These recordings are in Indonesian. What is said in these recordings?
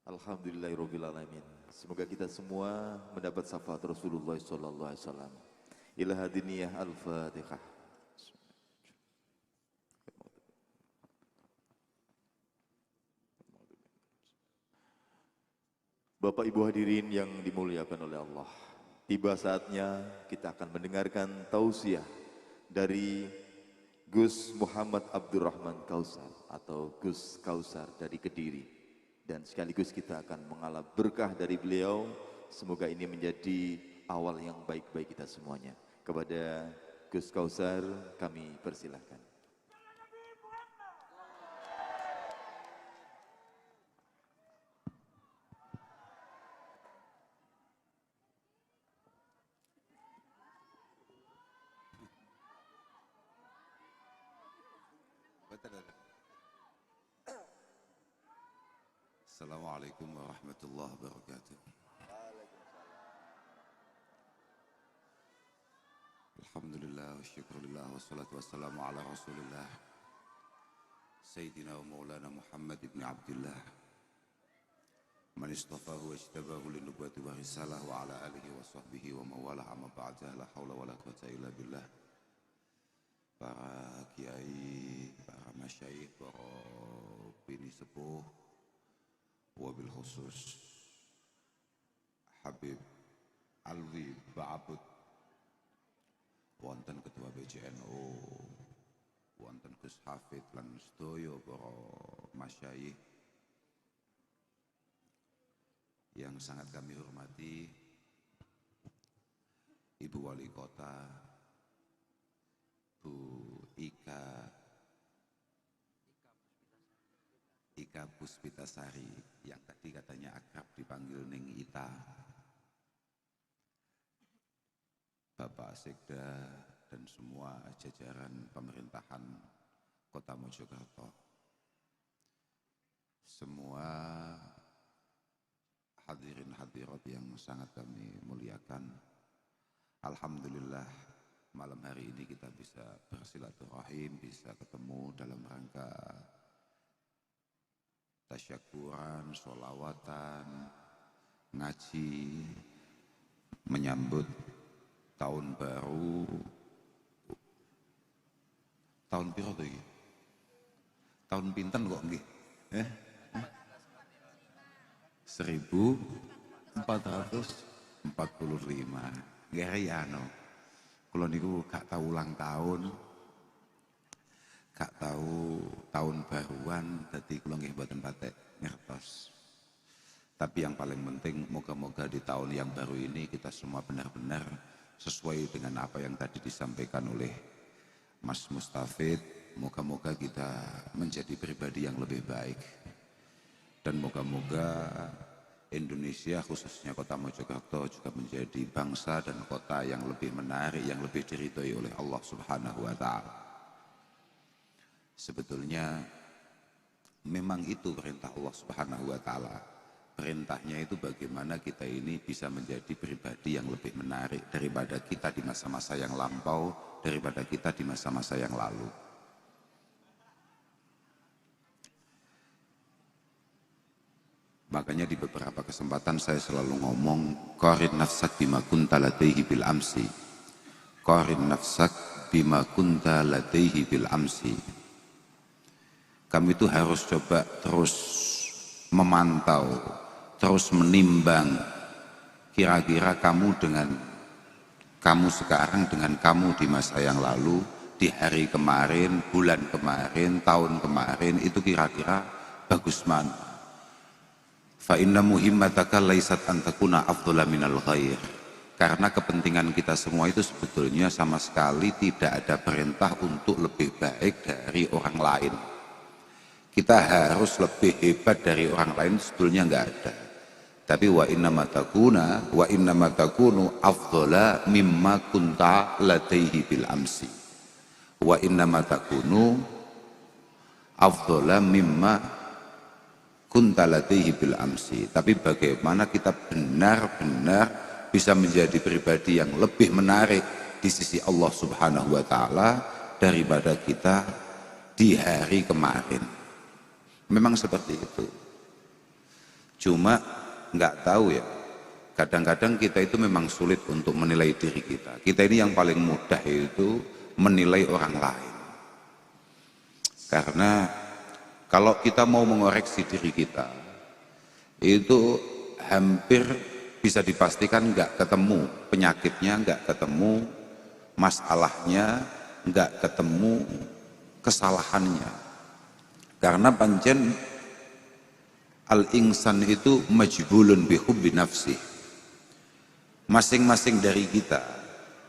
Alhamdulillahirrabbilalamin. Semoga kita semua mendapat syafaat Rasulullah sallallahu alaihi wasallam. Ila hadiniyah al-Fatihah. Bapak Ibu hadirin yang dimuliakan oleh Allah. Tiba saatnya kita akan mendengarkan tausiah dari Gus Muhammad Abdurrahman Kausar atau Gus Kausar dari Kediri. Dan sekaligus kita akan mengalami berkah dari beliau. Semoga ini menjadi awal yang baik-baik kita semuanya. Kepada Gus Kausar kami persilahkan. Assalamualaikum warahmatullahi wabarakatuh. Alhamdulillah wa syukurillah wa salatu wassalamu ala rasulillah Sayyidina wa maulana Muhammad ibn Abdullah man istafahu wa ijtabahu linubuwati wa risalah wa ala alihi wa sahbihi wa mawalah amma ba'dah la hawla wa la quwata illa billah. Para kiai, para masyayikh, para bini sepuh, wabil khusus Habib Alwi Ba'abud, wonten Ketua BJNU, wonten Gus Hafid lan sedaya para masyayikh yang sangat kami hormati, Ibu Wali Kota Bu Ika Puspitasari yang tadi katanya akrab dipanggil Ning Ita, Bapak Sekda dan semua jajaran pemerintahan Kota Mojokerto, semua hadirin hadirat yang sangat kami muliakan. Alhamdulillah malam hari ini kita bisa bersilaturahim, bisa ketemu dalam rangka tasyakuran, sholawatan, ngaji, menyambut tahun baru. Tahun piro to iki? Tahun pinten kok nggih? 1445. Nggih riyano. Kula niku gak tahu ulang tahun, gak tahu tahun baruan, dadi kula nggih mboten patek ngertos. Tapi yang paling penting moga-moga di tahun yang baru ini kita semua benar-benar sesuai dengan apa yang tadi disampaikan oleh Mas Mustafid. Moga-moga kita menjadi pribadi yang lebih baik. Dan moga-moga Indonesia khususnya Kota Mojokerto juga menjadi bangsa dan kota yang lebih menarik, yang lebih diridhoi oleh Allah Subhanahu wa Ta'ala. Sebetulnya memang itu perintah Allah Subhanahu wa Ta'ala. Perintahnya itu bagaimana kita ini bisa menjadi pribadi yang lebih menarik daripada kita di masa-masa yang lampau, daripada kita di masa-masa yang lalu. Makanya di beberapa kesempatan saya selalu ngomong qarin nafsak bima kunta ladaihi bil amsi. Qarin nafsak bima kunta ladaihi bil amsi. Kamu itu harus coba terus memantau, terus menimbang kira-kira kamu dengan kamu sekarang dengan kamu di masa yang lalu, di hari kemarin, bulan kemarin, tahun kemarin, itu kira-kira bagus mana? Fa inna muhimmataka laisat an takuna afdhala minal ghair. Karena kepentingan kita semua itu sebetulnya sama sekali tidak ada perintah untuk lebih baik dari orang lain. Kita harus lebih hebat dari orang lain sebetulnya enggak ada. Tapi wa inna matakunu afdhala mimma kunta ladaihi bil amsi. Wa inna matakunu afdhala mimma kunta ladaihi bil amsi. Tapi bagaimana kita benar-benar bisa menjadi pribadi yang lebih menarik di sisi Allah Subhanahu wa Ta'ala daripada kita di hari kemarin. Memang seperti itu. Cuma nggak tahu ya, kadang-kadang kita itu memang sulit untuk menilai diri kita. Kita ini yang paling mudah itu menilai orang lain. Karena kalau kita mau mengoreksi diri kita, itu hampir bisa dipastikan nggak ketemu penyakitnya, nggak ketemu masalahnya, nggak ketemu kesalahannya. Karena pancen al-insan itu majbulun bihubbi nafsi. Masing-masing dari kita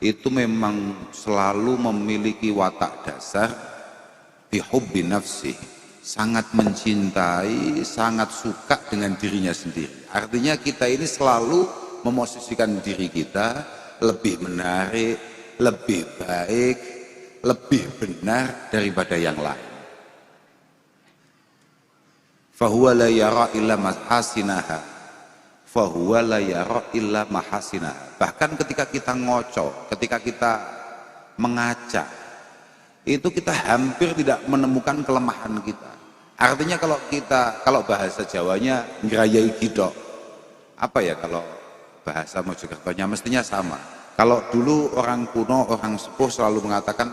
itu memang selalu memiliki watak dasar bihubbi nafsi, sangat mencintai, sangat suka dengan dirinya sendiri. Artinya kita ini selalu memosisikan diri kita lebih menarik, lebih baik, lebih benar daripada yang lain. Fahuwa la yara illa mahasinaha, fahuwa la yara illa mahasinaha. Bahkan ketika kita ngocok, ketika kita mengaca, itu kita hampir tidak menemukan kelemahan kita. Artinya kalau bahasa Jawanya ngerayai gidok, apa ya kalau bahasa Mojokertonya mestinya sama. Kalau dulu orang kuno, orang sepuh selalu mengatakan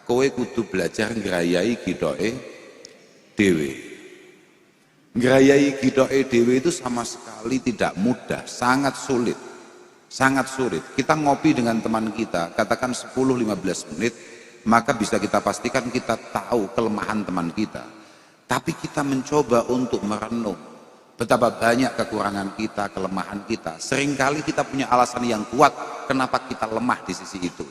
kowe kudu belajar ngerayai gidoke dewe. Ngerayai gidoke dewe itu sama sekali tidak mudah, sangat sulit. Sangat sulit. Kita ngopi dengan teman kita, katakan 10-15 menit, maka bisa kita pastikan kita tahu kelemahan teman kita. Tapi kita mencoba untuk merenung betapa banyak kekurangan kita, kelemahan kita. Seringkali kita punya alasan yang kuat kenapa kita lemah di sisi itu,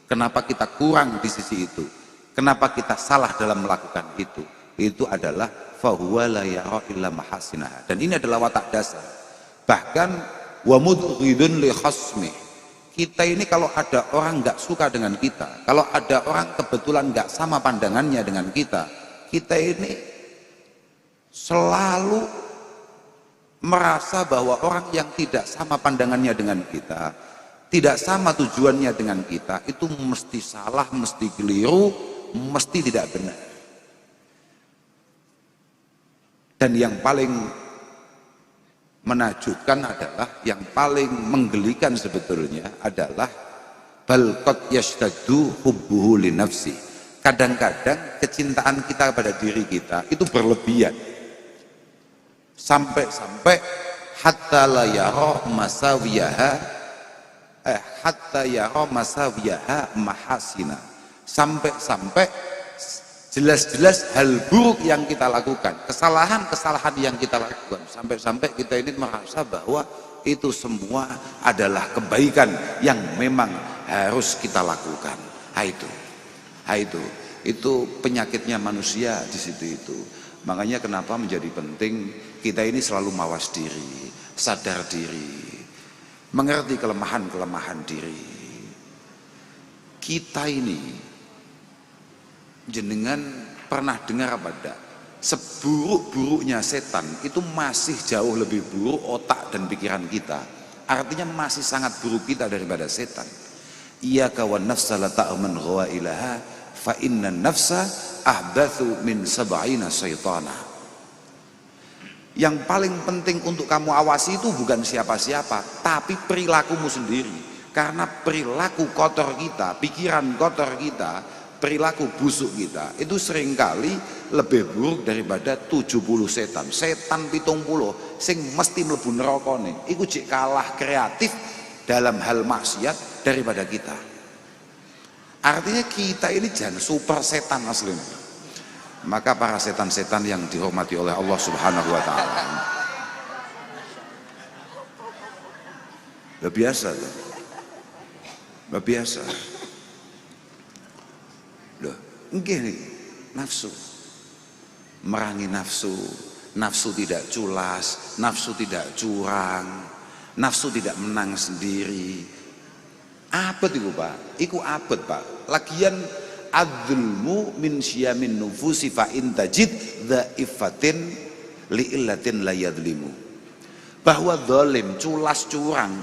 kenapa kita kurang di sisi itu, kenapa kita salah dalam melakukan itu. Itu adalah fahuwa la yara illa mahasinaha. Dan ini adalah watak dasar. Bahkan wa mudghidun li khasmi. Kita ini kalau ada orang nggak suka dengan kita, kalau ada orang kebetulan nggak sama pandangannya dengan kita ini selalu merasa bahwa orang yang tidak sama pandangannya dengan kita, tidak sama tujuannya dengan kita, itu mesti salah, mesti keliru, mesti tidak benar. Dan yang paling menakjubkan adalah, yang paling menggelikan sebetulnya adalah bal qad yashtaddu hubbuhu li nafsi. Kadang-kadang kecintaan kita pada diri kita itu berlebihan. Sampai-sampai hatta la yara masawiyaha hatta yara masawiyaha mahasina. Sampai-sampai jelas-jelas hal buruk yang kita lakukan, kesalahan-kesalahan yang kita lakukan, sampai-sampai kita ini merasa bahwa itu semua adalah kebaikan yang memang harus kita lakukan. Itu penyakitnya manusia di situ itu. Makanya kenapa menjadi penting kita ini selalu mawas diri, sadar diri, mengerti kelemahan-kelemahan diri. Kita ini, jenengan pernah dengar apa enggak? Seburuk-buruknya setan itu masih jauh lebih buruk otak dan pikiran kita. Artinya masih sangat buruk kita daripada setan. Iyyaka wan nafsa la ta'man ghawailaha fa inna nafsa ahdatsu min sab'ina syaitana. Yang paling penting untuk kamu awasi itu bukan siapa-siapa, tapi perilakumu sendiri. Karena perilaku kotor kita, pikiran kotor kita, perilaku busuk kita itu seringkali lebih buruk daripada 70 setan. Setan 70 sing mesti mlebu nerakane iku jek kalah kreatif dalam hal maksiat daripada kita. Artinya kita ini jangan super setan aslinya. Maka para setan-setan yang dihormati oleh Allah Subhanahu wa taala, luar biasa loh. Luar biasa. Loh, nggih nafsu. Merangi nafsu, nafsu tidak culas, nafsu tidak curang, nafsu tidak menang sendiri. Abet iku Pak, iku abet Pak. Lagian adzulmu min syiamin nufusi fa in tajid dhaifatin li illatin la yadlimu. Bahwa zalim, culas curang,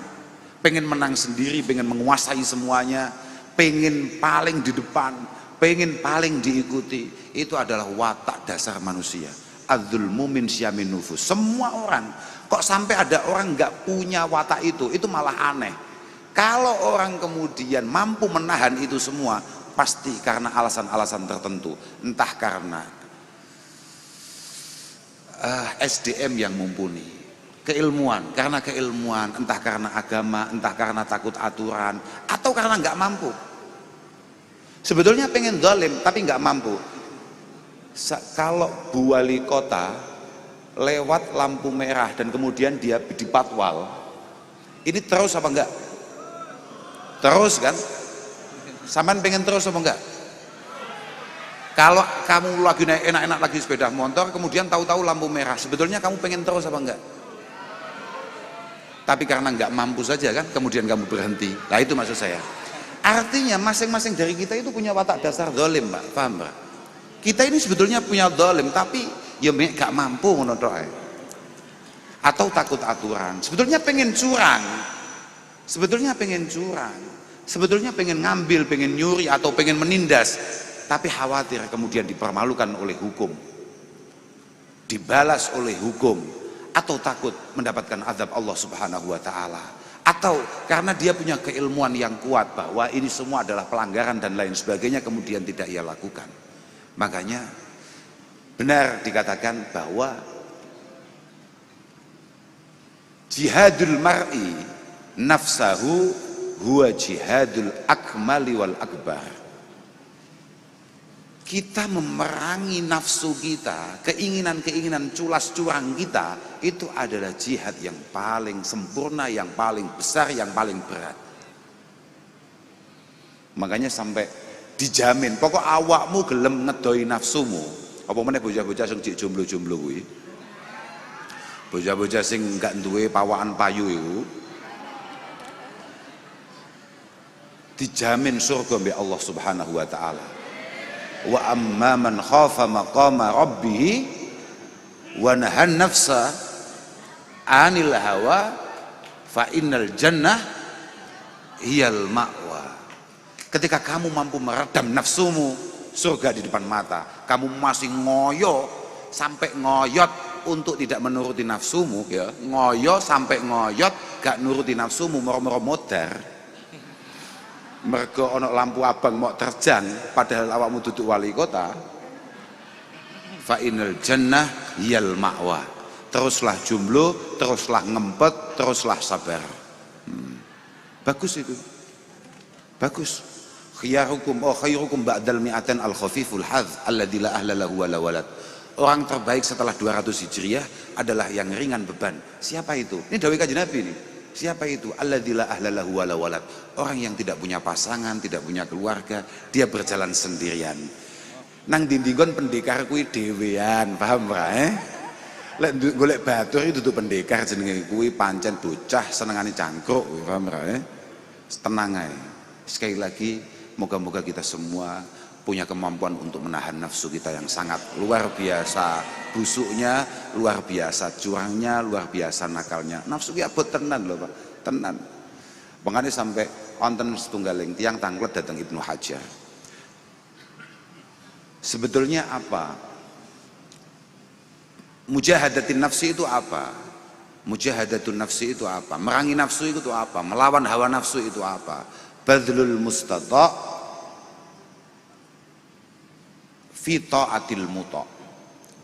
pengen menang sendiri, pengen menguasai semuanya, pengen paling di depan, pengen paling diikuti, itu adalah watak dasar manusia. adzulmu min syamin nufus. Semua orang, kok sampai ada orang nggak punya watak itu malah aneh. Kalau orang kemudian mampu menahan itu semua, pasti karena alasan-alasan tertentu, entah karena SDM yang mumpuni, keilmuan, karena keilmuan, entah karena agama, entah karena takut aturan, atau karena nggak mampu. Sebetulnya pengen zalim tapi nggak mampu. Kalau Bu Wali Kota lewat lampu merah dan kemudian dia dipatwal, ini terus apa enggak? Terus kan? Saman pengen terus apa enggak? Kalau kamu lagi naik enak-enak lagi sepeda motor, kemudian tahu-tahu lampu merah, sebetulnya kamu pengen terus apa enggak? Tapi karena enggak mampu saja kan, kemudian kamu berhenti. Nah itu maksud saya. Artinya masing-masing dari kita itu punya watak dasar zalim, Pak. Paham, Pak? Kita ini sebetulnya punya zalim, tapi ya enggak mampu ngono atau takut aturan. Sebetulnya pengen curang. Sebetulnya pengen curang. Sebetulnya pengen ngambil, pengen nyuri atau pengen menindas, tapi khawatir kemudian dipermalukan oleh hukum, dibalas oleh hukum, atau takut mendapatkan azab Allah Subhanahu wa taala, atau karena dia punya keilmuan yang kuat bahwa ini semua adalah pelanggaran dan lain sebagainya, kemudian tidak ia lakukan. Makanya benar dikatakan bahwa jihadul mar'i nafsahu huwa jihadul akmali wal akbar. Kita memerangi nafsu kita, keinginan-keinginan culas curang kita, itu adalah jihad yang paling sempurna, yang paling besar, yang paling berat. Makanya sampai dijamin, pokok awakmu gelem ngedoi nafsumu. Apa meneh bocah-bocah sing jek jomblo-jomblo kuwi. Bocah-bocah sing gak duwe pawakan payu iku dijamin surga mbek Allah Subhanahu wa taala. Wa amma man khafa maqama rabbih wa nahan nafsa 'anil hawa fa innal jannah hiyal ma'wa. Ketika kamu mampu meredam nafsumu, surga di depan mata. Kamu masih ngoyo sampai ngoyot untuk tidak menuruti nafsumu, ya. Ngoyo sampai ngoyot gak nuruti nafsumu, moro-moro modar. Mergo ono lampu abang mau terjang padahal awakmu duduk wali kota, fa inal jannah yal ma'wa. Teruslah jomblo, teruslah ngempet, teruslah sabar. Bagus itu, bagus. Khairukum ba'dal mi'atan al khafiful hadz alladzi la ahla lahu wala walad. Orang terbaik setelah 200 Hijriah adalah yang ringan beban. Siapa itu? Ini dawuh Kanjeng Nabi nih. Siapa itu? Alladzi la ahla lahu wala walad. Orang yang tidak punya pasangan, tidak punya keluarga, dia berjalan sendirian. Nang dindingon pendekar kuwi dhewean, paham ora Lek golek batur itu tuh pendekar jenenge kuwi pancen bocah senengane cangkruk, paham ora Tenang ae. Sekali lagi, moga-moga kita semua punya kemampuan untuk menahan nafsu kita yang sangat luar biasa busuknya, luar biasa curangnya, luar biasa nakalnya. Nafsu ki abot tenan lho, Pak. Tenan. Makanya sampai wonten setunggaling tiang tanglet datang Ibnu Hajar. Sebetulnya apa? Mujahadatin nafsi itu apa? Mujahadatun nafsi itu apa? Merangi nafsu itu apa? Melawan hawa nafsu itu apa? Badlul mustata' fi ta'atil muta'.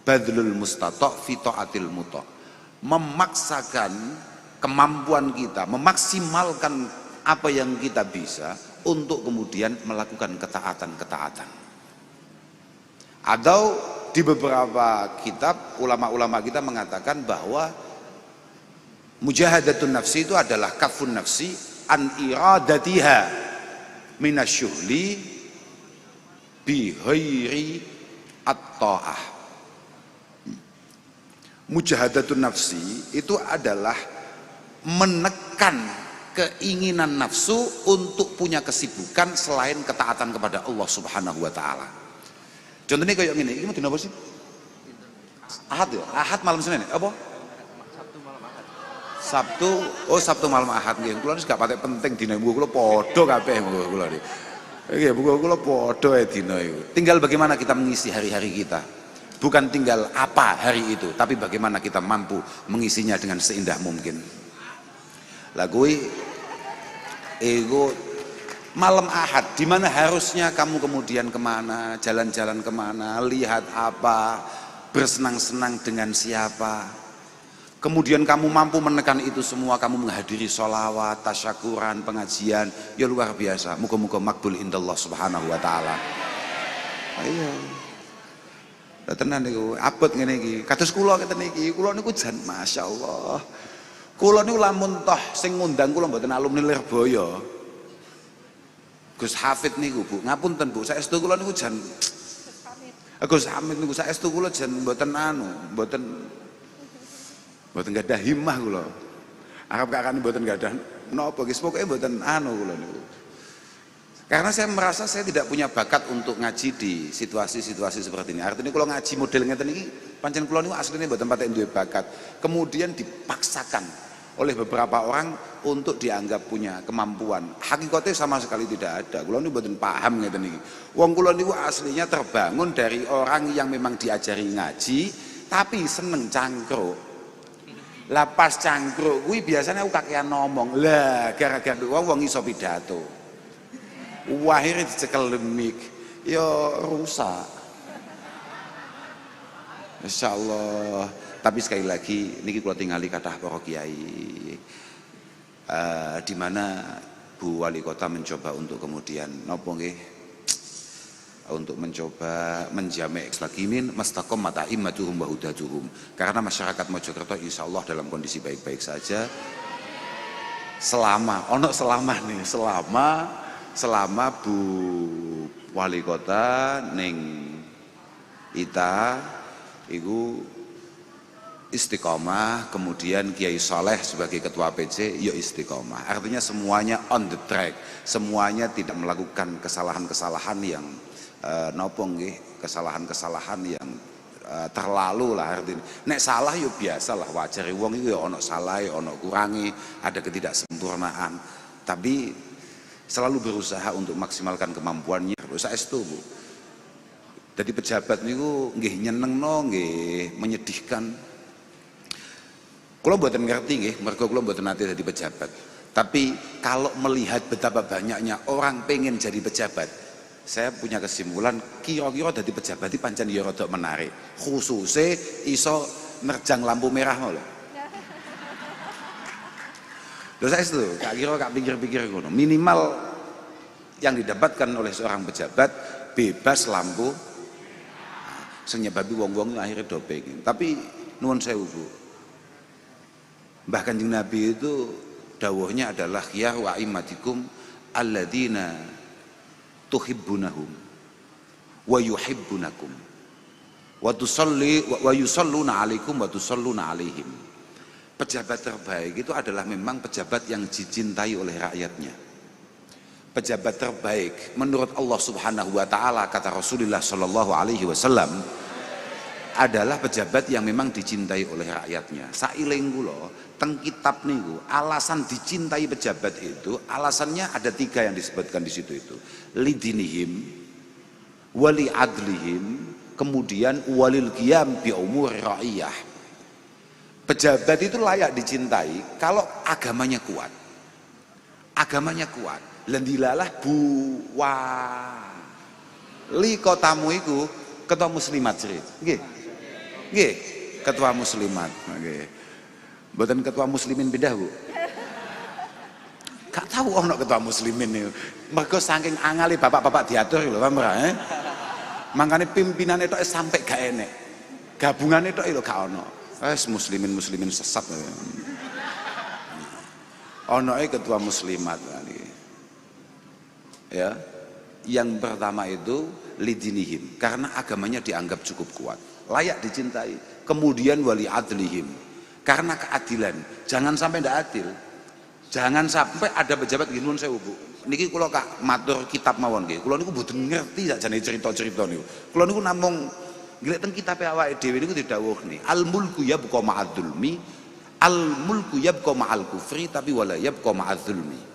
Badlul mustata' fi ta'atil muta'. Memaksakan kemampuan kita, memaksimalkan apa yang kita bisa untuk kemudian melakukan ketaatan-ketaatan. Atau di beberapa kitab ulama-ulama kita mengatakan bahwa mujahadatun nafsi itu adalah kafun nafsi an iradatiha minasyuhli bihairi at-ta'ah. Mujahadatun nafsi itu adalah menekan keinginan nafsu untuk punya kesibukan selain ketaatan kepada Allah Subhanahu wa taala. Contohnya kayak gini, ini mau dina apa sih? Ahad ya? Ahad malam Senin ya? Apa? Sabtu, oh Sabtu malam Ahad nggih. Kula wis gak patek penting dina minggu kula padha kabeh minggu kula iki. Nggih, buku kula padha ae dina iku. Tinggal bagaimana kita mengisi hari-hari kita. Bukan tinggal apa hari itu, tapi bagaimana kita mampu mengisinya dengan seindah mungkin. Lah kuwi ego malam Ahad, di mana harusnya kamu kemudian kemana, jalan-jalan kemana, lihat apa, bersenang-senang dengan siapa. Kemudian kamu mampu menekan itu semua, kamu menghadiri sholawat, tasyakuran, pengajian, ya luar biasa. Muga-muga makbul indallah subhanahu wa ta'ala. Ayo. Tenan niku abot ngene iki. Kados kula ngeten iki, kula niku jan masyaallah. Kula niku lamun toh sing ngundang kula mboten alumni Lirboyo. Gus Hafid niku Bu, ngapunten Bu, saestu kula niku jan Gus Hamid niku saestu kula jan mboten mboten gadah himmah kula. Arep kakane mboten gadah napa guys, pokoke mboten kula niku. Karena saya merasa saya tidak punya bakat untuk ngaji di situasi-situasi seperti ini. Artinya kalau ngaji model ngeten iki pancen kula niku asline mboten patek duwe bakat. Kemudian dipaksakan oleh beberapa orang untuk dianggap punya kemampuan. Hakikatnya sama sekali tidak ada. Kula niku mboten paham ngeten iki. Wong kula niku aslinya terbangun dari orang yang memang diajari ngaji tapi seneng cangkruk. Lah pas cangkruk kuwi biasanya aku kakean ngomong. Lah gara-gara wong iso pidato. Akhirnya dicekel demik, ya rusak. Insya Allah. Tapi sekali lagi, niki kula tingali kathah para kiai, di mana Bu Wali Kota mencoba untuk kemudian nopo nggih, untuk mencoba menjamek ekslagimin mastaqom mata immatuhum wa hudatuhum. Karena masyarakat Mojokerto insya Allah dalam kondisi baik-baik saja. Selama Bu Wali Kota ning Ita iku istiqomah, kemudian Kiai Saleh sebagai ketua PC ya istiqomah. Artinya semuanya on the track, semuanya tidak melakukan kesalahan-kesalahan yang kesalahan-kesalahan yang terlalu lah artinya. Nek salah yo biasalah, wajar wong iku ya ono salah, ono kurangi, ada ketidaksempurnaan. Tapi selalu berusaha untuk maksimalkan kemampuannya. Saestu Bu. Jadi pejabat niku nggih nyenengno, nggih menyedihkan. Kula mboten ngerti nggih, mergo kula mboten nate dadi pejabat. Tapi kalau melihat betapa banyaknya orang pengen jadi pejabat, saya punya kesimpulan kira-kira dadi pejabat iki pancen ya rada menarik. Khususe iso nerjang lampu merah lho. Lho saestu, gak kira gak pikir-pikir ngono. Minimal yang didapatkan oleh seorang pejabat bebas lampu. Sing nyebabi wong-wong akhirnya do pengen. Tapi nuwun sewu Bu. Mbah Kanjeng Nabi itu dawuhnya adalah ya wa immatikum alladzina tuhibbunahum wa yuhibbunakum wa yusalluna alaikum wa tusalluna alaihim. Pejabat terbaik itu adalah memang pejabat yang dicintai oleh rakyatnya. Pejabat terbaik menurut Allah Subhanahu wa taala, kata Rasulullah sallallahu alaihi wasallam, adalah pejabat yang memang dicintai oleh rakyatnya. Sailing kula teng kitab niku alasan dicintai pejabat itu alasannya ada 3 yang disebutkan di situ itu. Lidinihim, wali adlihim, kemudian walil qiyam bi umur ra'iyah. Pejabat itu layak dicintai kalau agamanya kuat. Agamanya kuat. Lendilalah Bu Wali Kotamu iku ketua muslimat cerit. Nggih. Nggih, ketua muslimat. Nggih. Mboten ketua muslimin pindah Bu. Gak tahu ono ketua muslimin niku. Mergo saking angale bapak-bapak diatur lho, paham ora? Mangkane pimpinane tok sampai gak enek. Gabungane tok lho gak ono. Muslimin sesat. Onoe ketua muslimat. Ya, yang pertama itu lidinihim, karena agamanya dianggap cukup kuat, layak dicintai. Kemudian wali adlihim, karena keadilan. Jangan sampai tidak adil. Jangan sampai ada pejabat gini nun sewu Bu. Niki kula kak matur kitab mawon nggih. Kula niku mboten ngerti sakjane cerita-cerita niku. Kula niku namung nggih teng kitabe awake dhewe niku didhawuhne al mulku yabqa ma'ad dzulmi, al mulku yabqa ma'al kufri tapi wala yabqa ma'adz dzulmi.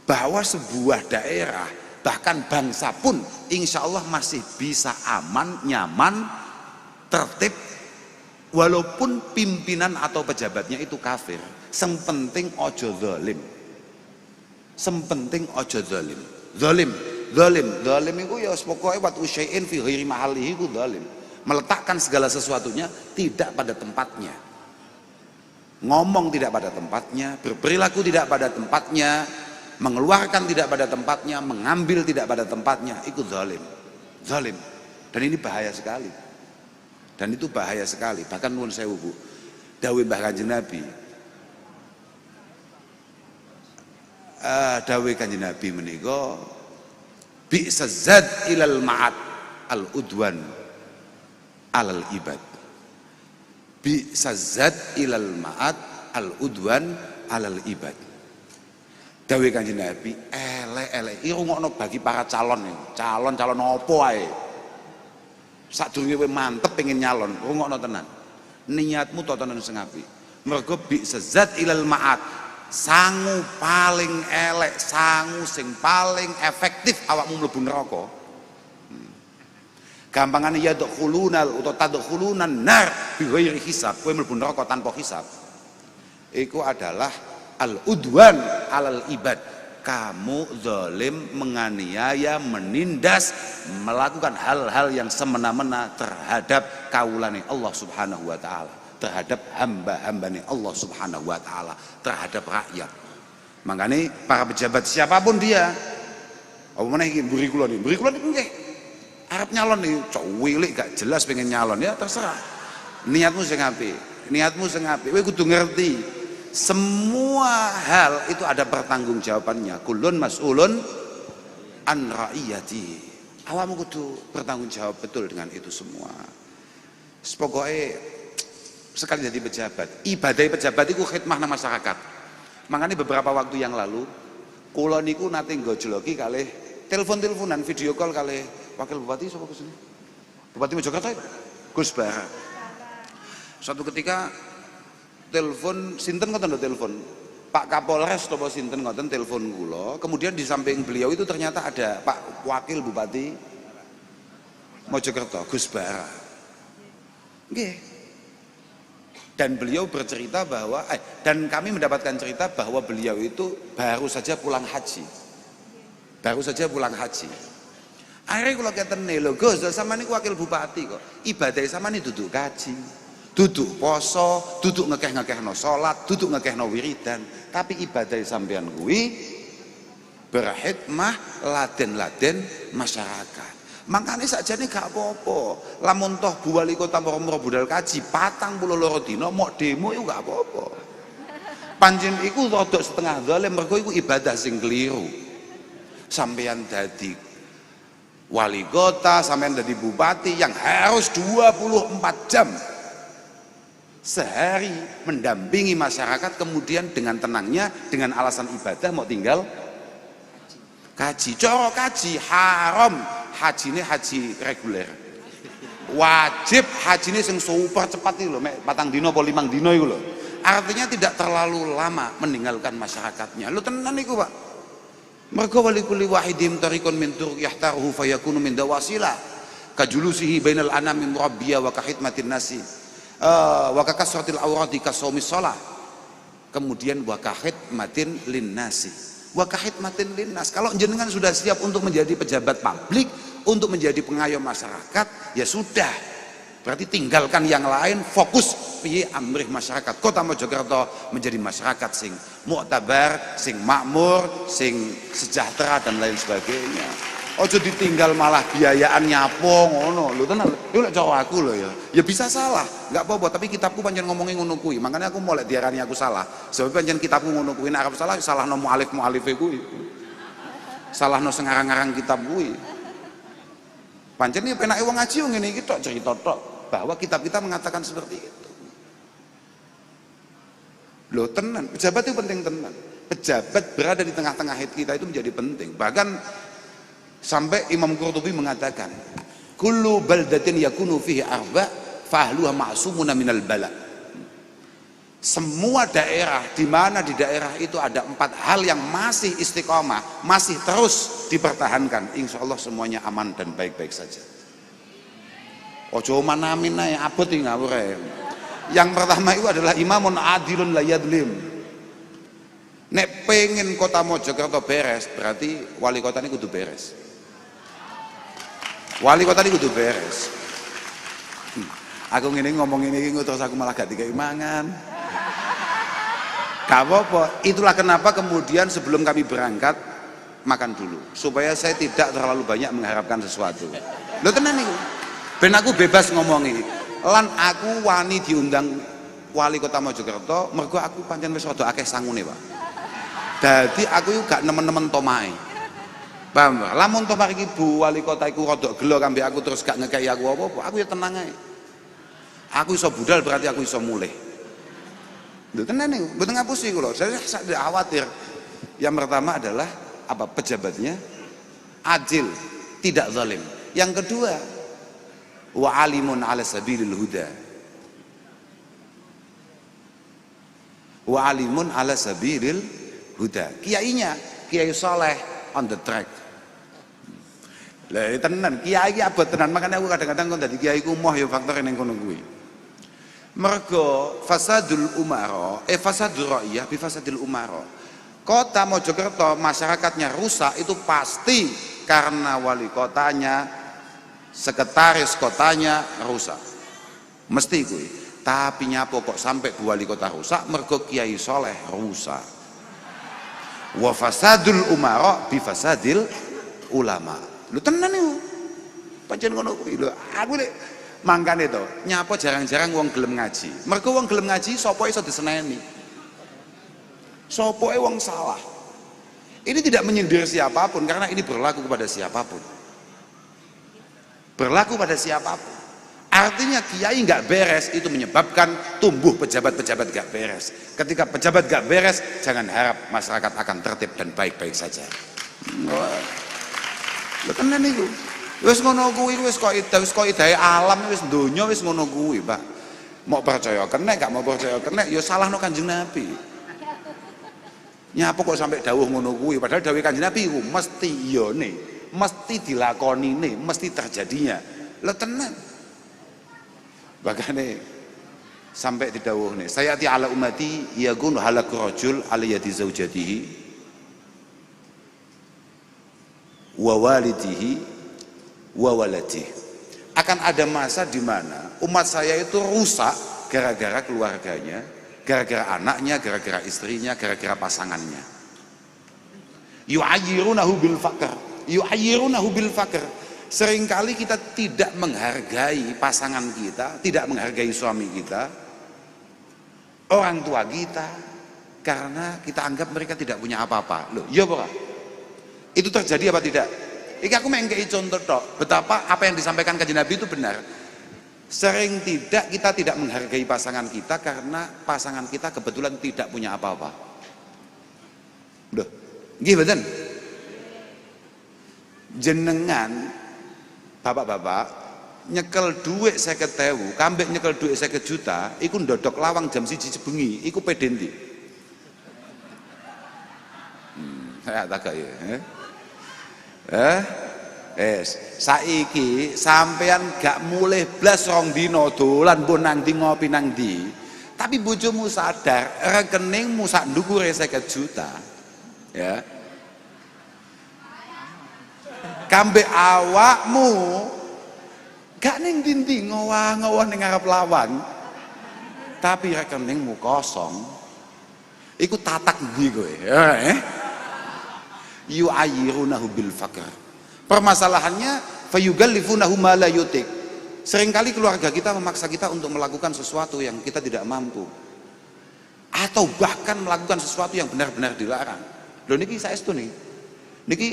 Bahwa sebuah daerah bahkan bangsa pun insya Allah masih bisa aman, nyaman tertib, walaupun pimpinan atau pejabatnya itu kafir, sempenting ojo zalim. Sempenting ojo zalim. Zalim itu ya pokoknya wat usyai'in fi ghairi mahalihi itu zalim. Meletakkan segala sesuatunya tidak pada tempatnya. Ngomong tidak pada tempatnya, berperilaku tidak pada tempatnya, mengeluarkan tidak pada tempatnya, mengambil tidak pada tempatnya, itu zalim. Zalim. Dan ini bahaya sekali. Dan itu bahaya sekali. Bahkan nuwun sewu Bu, dawuh Mbah Kanjeng Nabi. Dawuh Kanjeng Nabi menika bi'sazad ilal ma'at al-udwan alal ibad. Bi'sazad ilal ma'at al-udwan alal ibad. Dawuh Kanjeng Nabi, elek-elek iki rungokno bagi para calon apa ae. Sadurunge kowe mantep pengen nyalon, rungokno tenan. Niatmu tatanan sing apik. Mergo bi'sazad ilal ma'at, sangu paling elek, sangu sing paling efektif awakmu mlebu neraka. Gampangane ya dukhulunal utawa tadkhulunan nar bi ghairi hisab, kowe mlebu neraka tanpa hisab. Iku adalah al-udwan alal ibad. Kamu zalim, menganiaya, menindas, melakukan hal-hal yang semena-mena terhadap kaulane Allah Subhanahu wa taala, terhadap hamba-hambane Allah Subhanahu wa taala, terhadap rakyat. Makanya para pejabat siapapun dia, apa meneh iki mburi kula niku nggih arep nyalon nih, cuwilik gak jelas pengen nyalon, ya terserah. Niatmu sing apik, kowe kudu ngerti semua hal itu ada pertanggungjawabannya. Kullun mas'ulun an ra'iyati. Awakmu kudu bertanggung jawab betul dengan itu semua. Pokoknya sekali jadi pejabat, ibadah pejabat itu khidmah nang masyarakat. Makanya beberapa waktu yang lalu kula niku nate nggojloki kalih telepon-teleponan, video call kalih wakil bupati sapa kesini? Bupati Mojokerto itu? Gus Bara. Suatu ketika telepon sinten ngoten lho, telepon Pak Kapolres atau sinten ngoten telepon kula, kemudian di samping beliau itu ternyata ada Pak Wakil Bupati Mojokerto, Gus Bara. Nggih. Dan beliau bercerita bahwa dan kami mendapatkan cerita bahwa beliau itu baru saja pulang haji. Akhirnya kula keten lho, Gus, sampeyan niku wakil bupati kok. Ibadah sampeyan duduk kaji, duduk poso, duduk ngekeh-ngekehno salat, duduk ngekehno wiridan, tapi ibadah sampeyan kuwi berkhidmah laden-laden masyarakat. Makanya sakjane gak apa-apa. Lamun toh Bu Wali Kota Moro budal kaji 42 dina mok demo iku gak apa-apa. Pancen iku rada setengah zalim mergo iku ibadah sing keliru. Sampeyan dadi wali kota, sampeyan dadi bupati yang harus 24 jam sehari mendampingi masyarakat, kemudian dengan tenangnya dengan alasan ibadah mau tinggal kaji. Coro kaji haram, haji ini haji reguler. Wajib haji ini yang super cepat itu loh, patang dino atau 5 dino itu loh. Artinya tidak terlalu lama meninggalkan masyarakatnya. Lu tenan iku Pak. Mergo wali kulli wahidim tariqun min turuq yahtaruhu fayakunu min dawasila kajulusihi bainal anami murabbiya wa kahidmatin nasi wa kakasratil awrati kasaumis shalah. Kemudian wa kahidmatin linnasi. Wa kahidmatin linnas. Kalau jenengan sudah siap untuk menjadi pejabat publik, untuk menjadi pengayom masyarakat, ya sudah. Berarti tinggalkan yang lain, fokus piye amrih masyarakat Kota Mojokerto menjadi masyarakat sing muktabar, sing makmur, sing sejahtera dan lain sebagainya. Ojo ditinggal malah biayaan nyapo ngono. Lho tenan, iku lek cara aku lho ya. Ya bisa salah, enggak apa-apa, tapi kitabku pancen ngomongin ngono kuwi. Makanya aku molek diarani aku salah. Sebab pancen kitabku ngono kuwi, nek arep salah salahno mualif-mualife kuwi. Salahno sing ngarang-ngarang kitab kuwi. Pancen iki penake wong ngaji ngene iki tok cerita tok bahwa kitab kita mengatakan seperti itu. Loh tenan, pejabat itu penting tenan. Pejabat berada di tengah-tengah kita itu menjadi penting. Bahkan sampai Imam Qurtubi mengatakan, kullu baldatin yakunu fihi arba fahluha ma'sumuna minal bala. Semua daerah, di mana di daerah itu ada 4 hal yang masih istiqomah, masih terus dipertahankan, insya Allah semuanya aman dan baik-baik saja. Ojo manamin ae abot iki ngawur ae. Yang pertama itu adalah imamun adilun la yadlim. Nek pengen kota Mojokerto beres, berarti wali kota ini kudu beres. Wali kota ini kudu beres. Aku ngene ngomong ini terus aku malah gak dikai mangan. Gak apa-apa. Itulah kenapa kemudian sebelum kami berangkat makan dulu, supaya saya tidak terlalu banyak mengharapkan sesuatu. Lho tenan niku. Ben aku bebas ngomongi. Lan aku wani diundang wali kota Mojokerto mergo aku pancen wis rada akeh sangune, Pak. Dadi aku yo gak nemen-nemen tomae. Paham? Lamun to mari Bu wali kota iku rada gelo kambe aku terus gak ngekeki aku apa-apa, aku ya tenang ae. Aku iso budal berarti aku iso mulih. Lho tenan niku, mboten ngapusi kula. Saya tidak khawatir. Yang pertama adalah apa? Pejabatnya adil, tidak zalim. Yang kedua, wa alimun ala sabilil huda. Wa alimun ala sabilil huda. Kiainya, Kiai Saleh on the track. Lah tenan, kiai iki abot tenan. Makanya aku kadang-kadang kok dadi kiai ku moh ya faktor ning kono kuwi. Mergo fasadul umara, fasadur ra'iyah bi fasadil umara. Kota Mojokerto masyarakatnya rusak itu pasti karena wali kotanya, sekretaris kotanya rusak. Mesti kuwi. Tapi nyapo kok sampai Bu wali kota rusak mergo Kiai Saleh rusak. Wa fasadul umara bi fasadil ulama. Lu tenan niku. Pancen ngono kuwi lho. Aku nek mangkane to, nyapo jarang-jarang wong gelem ngaji. Mergo wong gelem ngaji sapa iso diseneni. Sapa wong salah. Ini tidak menyindir siapapun karena ini berlaku kepada siapapun. Berlaku pada siapapun. Artinya kiai nggak beres itu menyebabkan tumbuh pejabat-pejabat nggak beres. Ketika pejabat nggak beres, jangan harap masyarakat akan tertib dan baik-baik saja. Lho tenan niku. Wis ngono kuwi wis kok idahe alam wis donya wis ngono kuwi, Pak. Mau percaya kena gak mau percaya kena ya salahno Kanjeng Nabi. Nyapa kok sampai dawuh ngono kuwi padahal dawuh Kanjeng Nabi iku mesti iyone, mesti dilakonine, mesti terjadinya. Lho tenan. Bahkan sampai didawuhne sayati ala ummati yakun halaku rajul ala yadi zaujatihi wa walidihi wa waladihi. Akan ada masa di mana umat saya itu rusak gara-gara keluarganya, gara-gara anaknya, gara-gara istrinya, gara-gara pasangannya. Yu'ayyirunahu bil faqr, yu'ayyirunahu bil faqr. Seringkali kita tidak menghargai pasangan kita, tidak menghargai suami kita, orang tua kita, karena kita anggap mereka tidak punya apa-apa. Loh, iya Pak? Itu terjadi apa tidak? Iki aku mengkei contoh tok, betapa apa yang disampaikan Kanjeng Nabi itu benar. Sering kita tidak menghargai pasangan kita karena pasangan kita kebetulan tidak punya apa-apa. Loh, nggih mboten? Jenengan bapak-bapak nyekel duit 50.000, kambek nyekel duit 50 juta, iku ndodok lawang jam 1 bengi, iku pede ndi? Saya tak ya. Saiki sampean gak mulih blas rong dina dolan mbok nang ndi ngopi nang ndi. Tapi bojomu sadar rekeningmu sak ndukure 50 juta. Ya. Kambe awakmu gak ning ndi ngowah-ngowah ning ngarep lawang. Tapi rekeningmu kosong. Iku tatak ndi kowe? Yu'ayyirunahu bil faqr. Permasalahannya fayugallifunahu ma la yutik. Seringkali keluarga kita memaksa kita untuk melakukan sesuatu yang kita tidak mampu. Atau bahkan melakukan sesuatu yang benar-benar dilarang. Lho niki saestu nih. Niki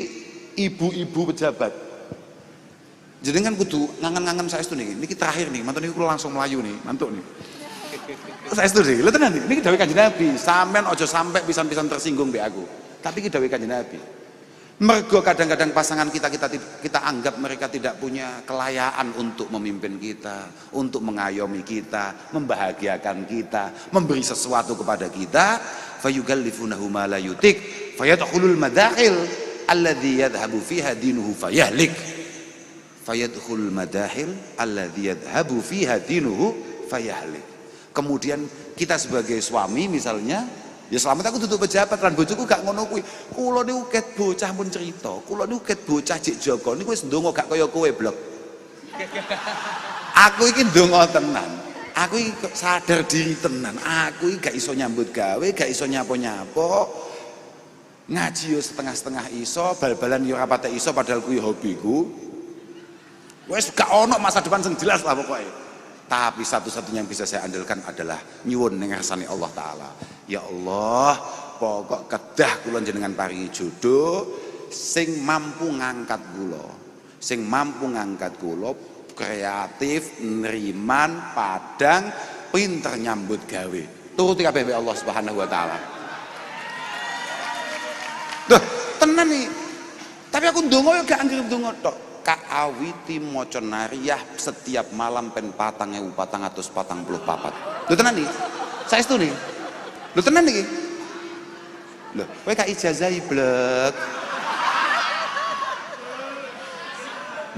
ibu-ibu pejabat. Jenengan kudu ngangen-ngangen saestu nih. Niki terakhir nih, mantu niku langsung melayu nih, mantuk nih. Saestu nih. Lha tenan niki dawuh Kanjeng Nabi, sampean aja sampai pisan-pisan tersinggung mbek aku. Tapi iki dawuh Kanjeng Nabi. Mergo kadang-kadang pasangan kita anggap mereka tidak punya kelayaan untuk memimpin kita, untuk mengayomi kita, membahagiakan kita, memberi sesuatu kepada kita. Fayugallifunahu ma la yutik, fayadkhulul madakhil alladhi yadhhabu fiha dinuhu fayahlik. fayadkhul madahil alladhi yadhhabu fiha dinuhu fayahlik. Kemudian kita sebagai suami misalnya, ya selamat aku duduk pejabat lan bojoku gak ngono kuwi. Kula niku ket bocah pun cerita, kula niku ket bocah Jik Joko niku wis ndonga gak kaya kowe blok. Aku iki ndonga tenan. Aku iki sadar diri tenan. Aku iki gak iso nyambut gawe, gak iso nyapo-nyapo. Ngaji yo setengah-setengah iso, bal-balan yo ora patek iso padahal kuwi hobiku. Wes gak ono masa depan sing jelas lah pokoknya. Tapi satu-satunya yang bisa saya andalkan adalah nyuwun ning ngarsane Allah Ta'ala. Ya Allah, pokok kedah kula jenengan paringi jodoh sing mampu ngangkat kula. Sing mampu ngangkat kula kreatif, neriman, padang, pinter nyambut gawe. Turuti kabeh Allah Subhanahu wa taala. Duh, tenan nih. Tapi aku ndonga yo gak anggere ndonga tok. Kaawiti maca nariyah setiap malam pen 4.444. Lho tenan iki. Saestu nih. Lho tenan iki. Lho, kowe gak ijazahi blek.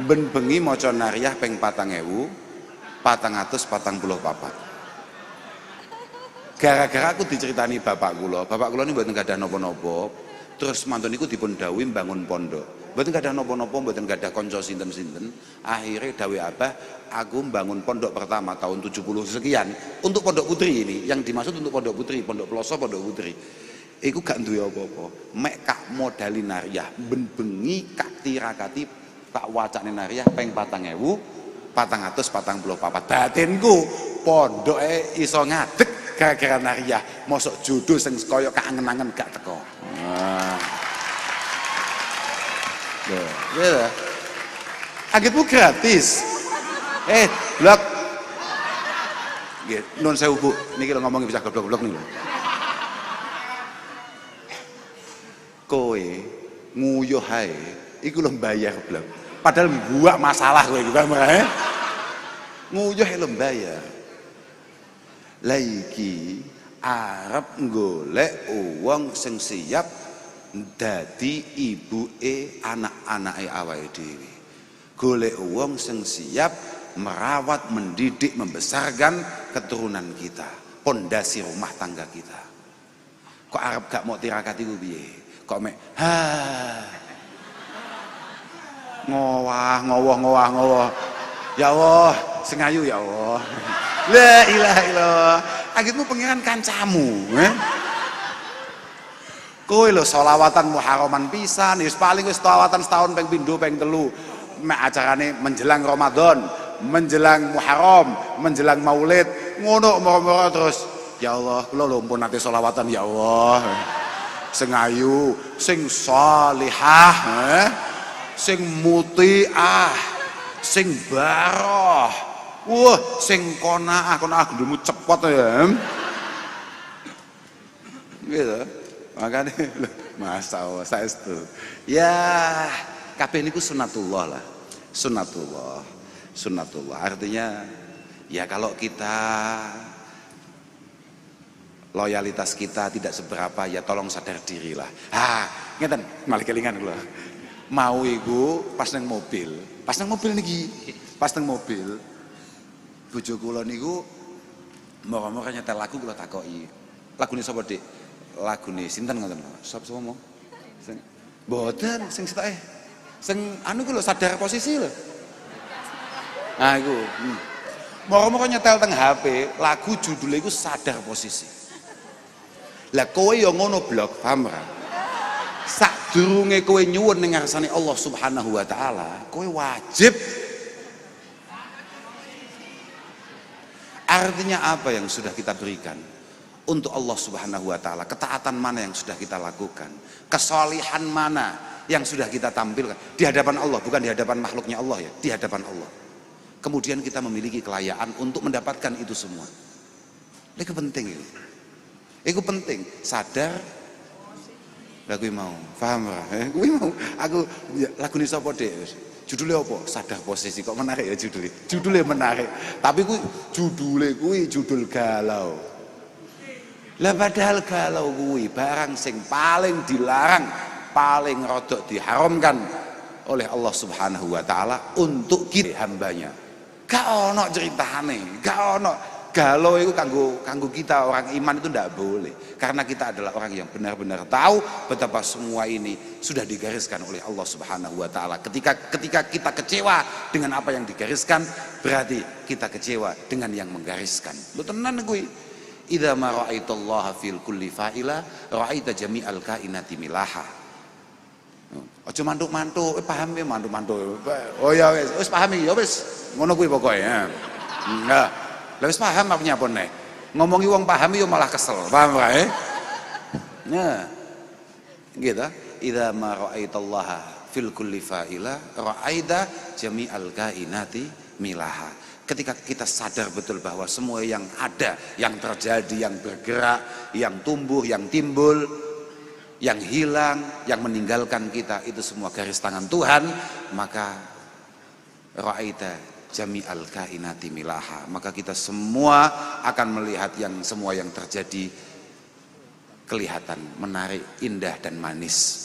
Ben bengi maca nariyah ping 4.444. Gara-gara aku diceritani bapak kula ini mboten gadah napa-napa. Terus mantun niku dipun dawuhi bangun pondok. Mboten gadah napa-napa, mboten gadah kanca sinten-sinten. Akhirnya dawuh Abah, aku bangun pondok pertama tahun 70 sekian untuk pondok putri ini. Yang dimaksud untuk pondok putri, pondok Ploso, pondok putri. Iku gak duwe apa-apa. Mek kak modali nariyah, ben bengi kak tirakati kak wacane nariyah ping 4.444. Batinku pondoke iso ngadeg gara-gara nariyah. Mosok jodoh sing kaya kangen-angen gak teko. Ya, agitmu gratis. Blok. Nggih, nun sewu Bu. Niki lho ngomong bisa goblok-goblok niku. Kowe nguyuh hae iku lho mbayar blok. Padahal mbuak masalah kowe iki, paham ya? Nguyuh lho mbayar. Lah iki arep golek wong sing siap dadi ibuke anak-anake awake dhewe. Golek wong sing siap merawat, mendidik, membesarkan keturunan kita, pondasi rumah tangga kita. Kok arep gak mau tirakati ku piye? Kok mek ngowah. Ya Allah, sing ayu ya Allah. La ilaha illallah. Agitmu pengiran kancamu, Kowe lho sholawatan muharraman pisan, wis paling wis sholawatan setahun ping pindho ping telu. Mek acarane menjelang Ramadan, menjelang Muharram, menjelang Maulid, ngono moro-moro terus. Ya Allah, kula lho pun nate sholawatan ya Allah. Sing ayu, sing shalihah, sing mutiah, sing baroh. Wah, sing qanaah gendemu cepot ya. Gitu. Makanya Masya Allah, saestu. Ya, kabeh niku sunatullah lah. Sunatullah. Artinya ya kalau kita loyalitas kita tidak seberapa ya tolong sadar diri lah. Ngeten malah kelingan kula. Mau iku pas nang mobil niki. Pas nang mobil bojo kula niku moro-moro nyetel lagu kula takoki. Lagune sapa, Dik? Lagune sinten ngoten? Sapa ngomong? Sing mboten sing sitoke. Sing anu ku lho sadar posisi lho. Nah iku. Moro-moro nyetel teng HP, lagu judule iku sadar posisi. Lah kowe ya ngono blok, paham ra? Sadurunge kowe nyuwun ning ngarsane Allah Subhanahu wa taala, kowe wajib. Artinya apa yang sudah kita berikan untuk Allah Subhanahu wa taala? Ketaatan mana yang sudah kita lakukan? Kesolihan mana yang sudah kita tampilkan di hadapan Allah, bukan di hadapan makhluknya Allah ya, di hadapan Allah. Kemudian kita memiliki kelayaan untuk mendapatkan itu semua. Itu penting itu. Itu penting, sadar. Lagu mau, paham ora? Kuwi mau aku lagune sapa Dik? Judulnya apa? Sadar posisi. Kok menarik ya judulnya? Judulnya menarik. Tapi judulnya judul galau. Lah padahal galau kuwi barang sing paling dilarang, paling rodok diharamkan oleh Allah Subhanahu wa taala untuk kita hambanya. Gak ono ceritane, gak ono galau itu kanggo kita orang iman itu tidak boleh, karena kita adalah orang yang benar-benar tahu betapa semua ini sudah digariskan oleh Allah Subhanahu wa taala. Ketika kita kecewa dengan apa yang digariskan, berarti kita kecewa dengan yang menggariskan. Lu tenan kuwi. Idza ma ra'aitallaha fil kulli fa'ila ra'aita jami'al kainati milaha. Aja mantuk-mantuk, paham ya mantuk-mantuk. Oh ya wis paham ya wis ngono kuwi pokoke. Nah, lah wis paham apa nyapone. Ngomongi wong paham yo malah kesel. Paham kae? Nah. Gitu. Idza ma ra'aitallaha fil kulli fa'ila ra'aita jami'al kainati milaha. Ketika kita sadar betul bahwa semua yang ada, yang terjadi, yang bergerak, yang tumbuh, yang timbul, yang hilang, yang meninggalkan kita, itu semua garis tangan Tuhan, maka ra'aita jami'al kainati milaha, maka kita semua akan melihat yang semua yang terjadi kelihatan menarik, indah dan manis.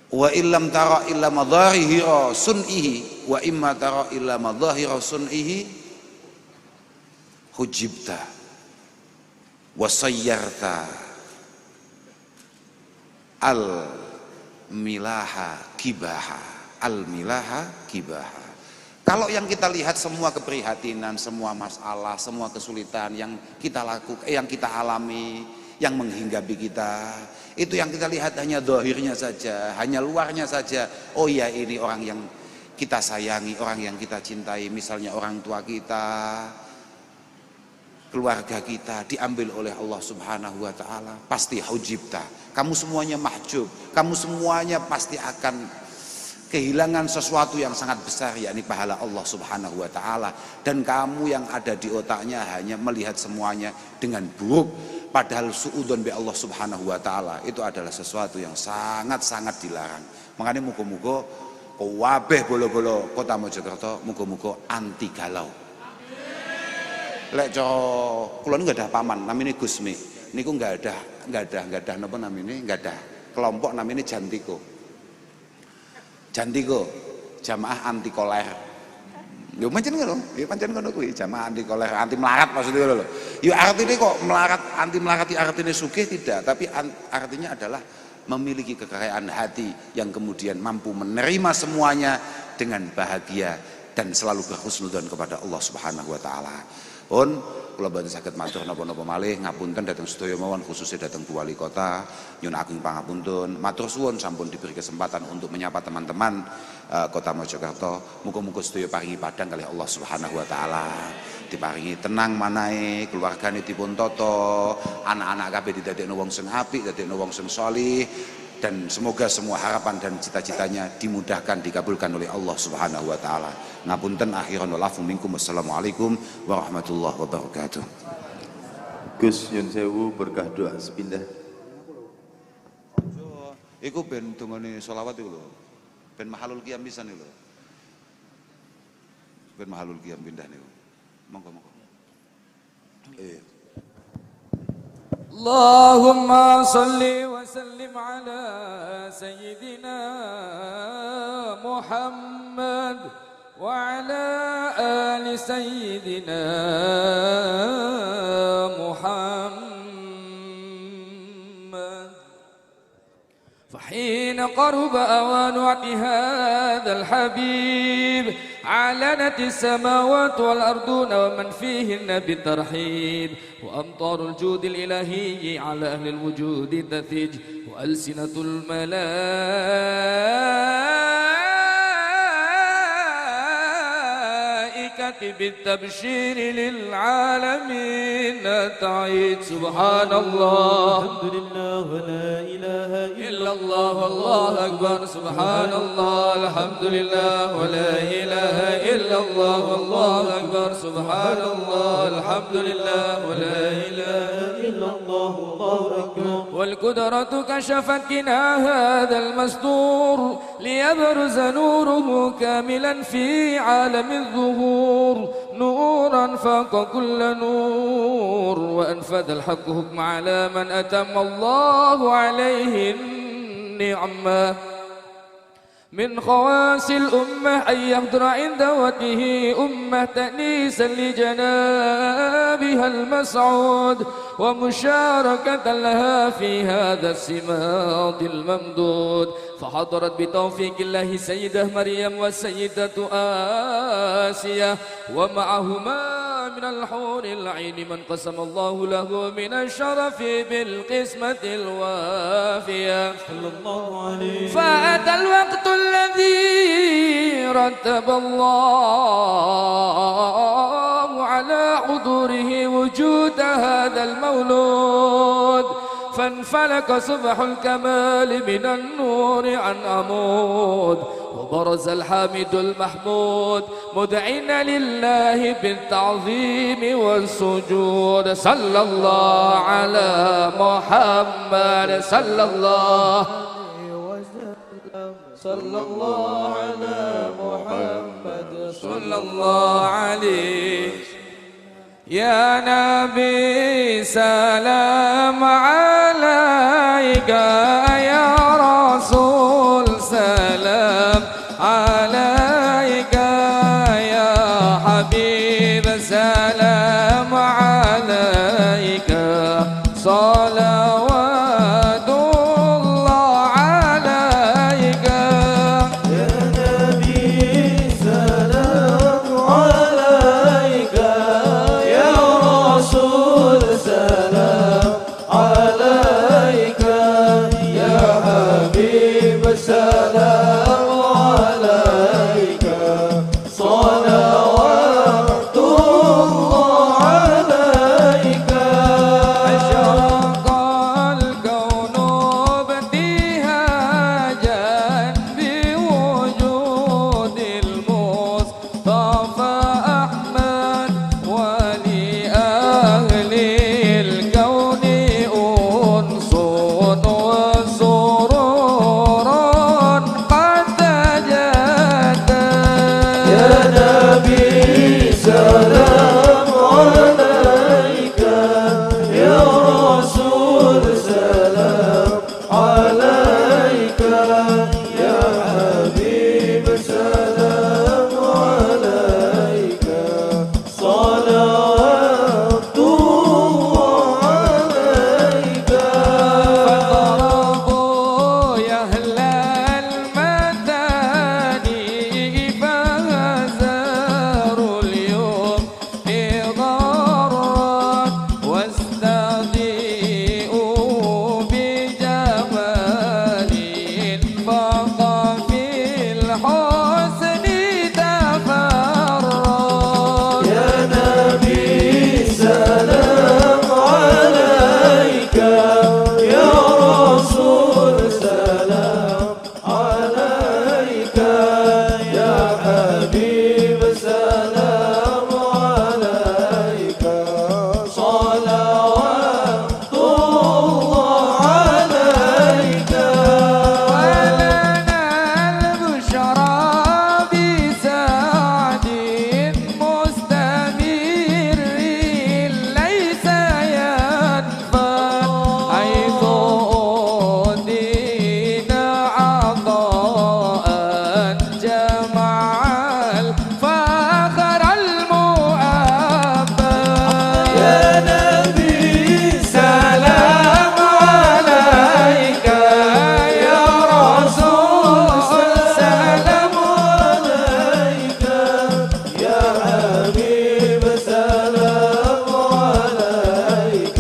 Wa illam tara illa madhahira sun'ihi wa imma tara illa madhahira sun'ihi hujibta wa sayyarta al milaha kibaha, al milaha kibaha. Kalau yang kita lihat semua keprihatinan, semua masalah, semua kesulitan yang kita lakukan, yang kita alami, yang menghinggapi kita, itu yang kita lihat hanya zahirnya saja, hanya luarnya saja. Oh ya, ini orang yang kita sayangi, orang yang kita cintai, misalnya orang tua kita, keluarga kita, diambil oleh Allah Subhanahu wa taala, pasti hujibta. Kamu semuanya mahjub, kamu semuanya pasti akan kehilangan sesuatu yang sangat besar, yakni pahala Allah Subhanahu wa taala, dan kamu yang ada di otaknya hanya melihat semuanya dengan buruk, padahal suudzon bi Allah Subhanahu wa taala itu adalah sesuatu yang sangat-sangat dilarang. Makanya muga-muga kabeh bolo-bolo Kota Mojokerto muga-muga anti galau. Lek kula niku enggak ada paman namanya Gusmi. Niku enggak ada napa namanya, enggak ada kelompok namanya Jantiko. Jantiko, jamaah anti koler. Yo pancen ngono, yo pancen ngono kuwi, jamaah anti koler, anti melarat maksudnya lho. Yo artine kok melarat, anti melarat artine sugih tidak, tapi artinya adalah memiliki kekayaan hati yang kemudian mampu menerima semuanya dengan bahagia dan selalu berhusnudzon kepada Allah Subhanahu wa taala. Pun kula boten saged matur napa-napa malih, ngapunten dhateng sedaya mawon, khususnya dhateng Bu Wali Kota, nyuwun ageng pangapunten, matur suwun sampun diberi kesempatan untuk menyapa teman-teman Kota Mojokerto. Muga-muga sedaya paringi padhang kalih Allah Subhanahu wa taala, diparingi tenang manahe, keluargane dipun tata, anak-anak kabeh didadekno wong sing apik, didadekno wong sing shalih, dan semoga semua harapan dan cita-citanya dimudahkan, dikabulkan oleh Allah Subhanahu wa taala. Ngapunten akhiran wa lafu minkum. Wassalamualaikum warahmatullahi wabarakatuh. Gus nyun sewu berkah doa sepindah. Iku ben dongane selawat iku lho. Ben mahalul qiyam pisan iku lho. Ben mahalul qiyam pindah niku. Monggo-monggo. Allahumma salli wa sallim ala sayyidina Muhammad wa ala ali sayyidina Muhammad. فحين قرب أوان وعد هذا الحبيب علنت السماوات والأرضون ومن فيهن بالترحيب، وأمطار الجود الإلهي على أهل الوجود تثج، وألسنة الملائكة بالتبشير للعالمين تعيد. سبحان الله، الحمد لله ولا إله إلا الله والله أكبر. سبحان الله، الحمد لله ولا إله إلا الله والله أكبر. سبحان الله، الحمد لله ولا إله إلا الله والله أكبر. والقدرة كشفت كنا هذا المستور ليبرز نوره كاملا في عالم الظهور، نورا فاق كل نور، وأنفذ الحق حكم على من أتم الله عليه النعمة من خواص الأمة أن يحضر عند وجهه أمة تأنيسا لجنابها المسعود ومشاركة لها في هذا السماط الممدود. فحضرت بتوفيق الله سيدة مريم والسيدة آسيا ومعهما من الحور العين من قسم الله له من الشرف بالقسمة الوافية. صلى الله عليه. فأتى الوقت الذي رتب الله على حضوره وجود هذا المولود، فانفلق صبح الكمال من النور عن عمود، وبرز الحامد المحمود مدعين لله بالتعظيم والسجود. صلى الله على محمد صلى الله صلى الله على محمد صلى الله عليه. يا نبي سلام عليك، يا رسول سلام عليك، يا حبيب سلام عليك، صلوات الله عليك. يا نبي سلام عليك، يا رسول سلام عليك، يا حبيب سلام عليك، صلوات الله عليك. أشرق الكون ابتهاجا بوجود المصطفى أحمد، ولأهل الكون أنس وسرور قد تجدد. يا نبي سلام عليك، يا رسول سلام عليك، يا حبيب سلام عليك، صلوات الله عليك. فضربوا يا أهل المداني فهزاروا اليوم إضارا، واستضيئوا بجمال فاق في الحسن تفرد. يا نبي سلام عليك، يا رسول سلام عليك، يا حبيب سلام عليك، صلوات الله عليك. ولنا البشرى بسعد مستمر ليس ينفد، حيث أودينا عطاء جمع الفخر المؤبد. يا نبي سلام عليك، يا رسول سلام عليك، يا حبيب سلام عليك،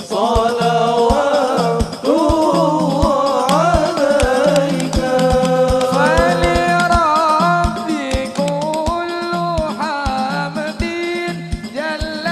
صلوات الله عليك. فلربي كل حمد جل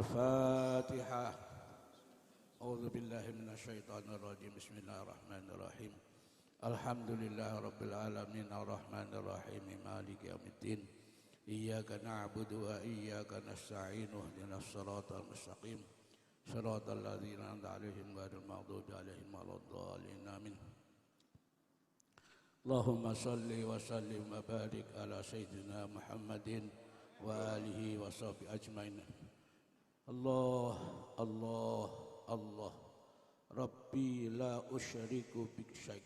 Al-Fatihah. A'udzu billahi minasyaitonir rajim. Bismillahirrahmanirrahim. Alhamdulillahi rabbil alamin arrahmanir rahim maliki yaumiddin. Iyyaka na'budu wa iyyaka nasta'in ihdinas siratal mustaqim. Siratal ladzina an'amta 'alaihim ghairil maghdubi 'alaihim waladdallin. Amin. Allahumma shalli wa sallim wa barik ala sayyidina Muhammadin wa alihi wa sahbihi ajmain. Allah, Allah, Allah. Rabbi la usyriku bik syai'.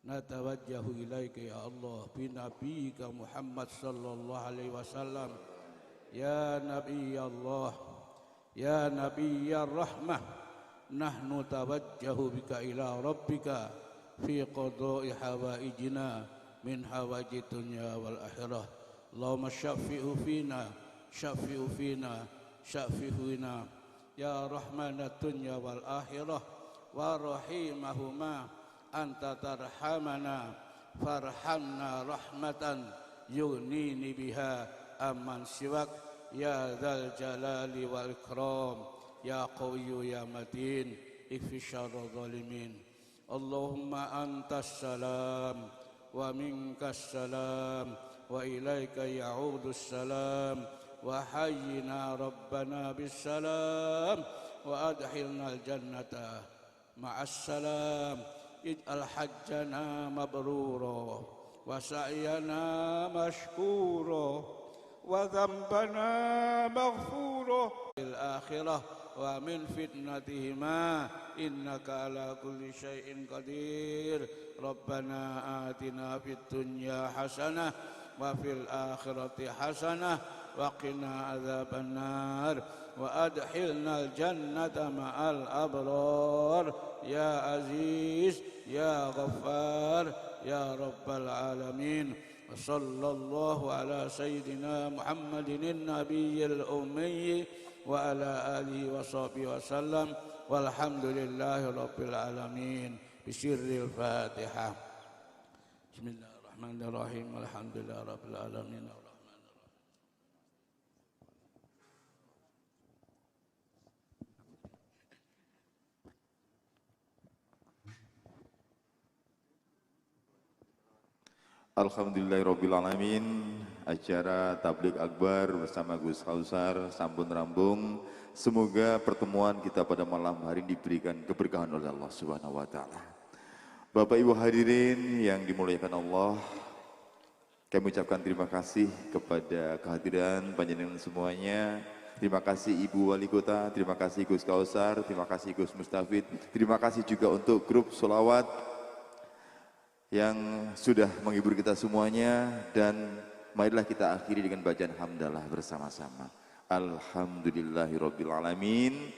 Natawajjahu ilaika ya Allah bi nabiyyika Muhammad sallallahu alaihi wasallam. Ya Nabi Allah, ya Nabi ya rahmah, nahnu tawajjahu bika ila rabbika fi qada'i hawaijina min hawaiji dunya wal akhirah. Allahumma syafi'u fina, syafi'u fina, syafi'u fina ya rahmanad dunya wal akhirah wa rahimahuma anta tarhamana farhamna rahmatan yughnini biha amman siwak ya dzal jalali wal ikram ya qawiyyu ya matin ikfi syarra zalimin. Allahumma antas salam wa minkas salam wa ilaika ya'udus salam wa hayyina rabbana bis salam wa adkhilnal jannata ma'as salam. Ij'al hajjana mabrura wa sa'yana mashkura wa dhanbana maghfura fil akhirah wa min fitnatihima innaka ala kulli syai'in qadir. Rabbana atina fid dunya hasanah wa fil akhirati hasanah wa qina adzabannar wa adkhilnal jannata ma'al abrar ya aziz ya ghaffar ya rabbal alamin. Wa sallallahu ala sayyidina Muhammadin nabiyil ummi wa ala alihi wa sahbihi wa sallam walhamdulillahi rabbil alamin. Bisirril Fatihah. Bismillahirrahmanirrahim. Alhamdulillahi rabbil alamin. Alhamdulillahirrabbilalamin. Acara Tabligh Akbar bersama Gus Kausar sampun rambung. Semoga pertemuan kita pada malam hari diberikan keberkahan oleh Allah Subhanahu wa taala. Bapak Ibu hadirin yang dimuliakan Allah, kami ucapkan terima kasih kepada kehadiran panjenengan semuanya. Terima kasih Ibu Wali Kota, terima kasih Gus Kausar, terima kasih Gus Mustafid, terima kasih juga untuk grup Sholawat yang sudah menghibur kita semuanya, dan marilah kita akhiri dengan bacaan hamdalah bersama-sama. Alhamdulillahirrabbilalamin.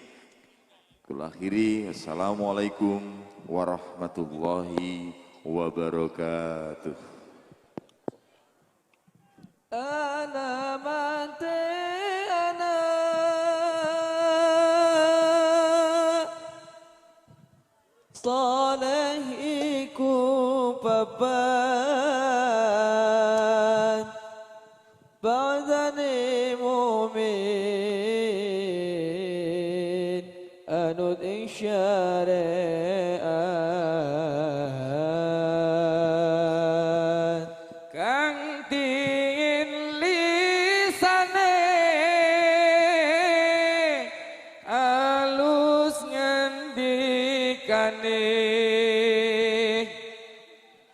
Kul akhiri, assalamualaikum warahmatullahi wabarakatuh. Ana mate ana salihiku papan ba'dani mu'min anut syariat kang dingin lisane alus ngendikane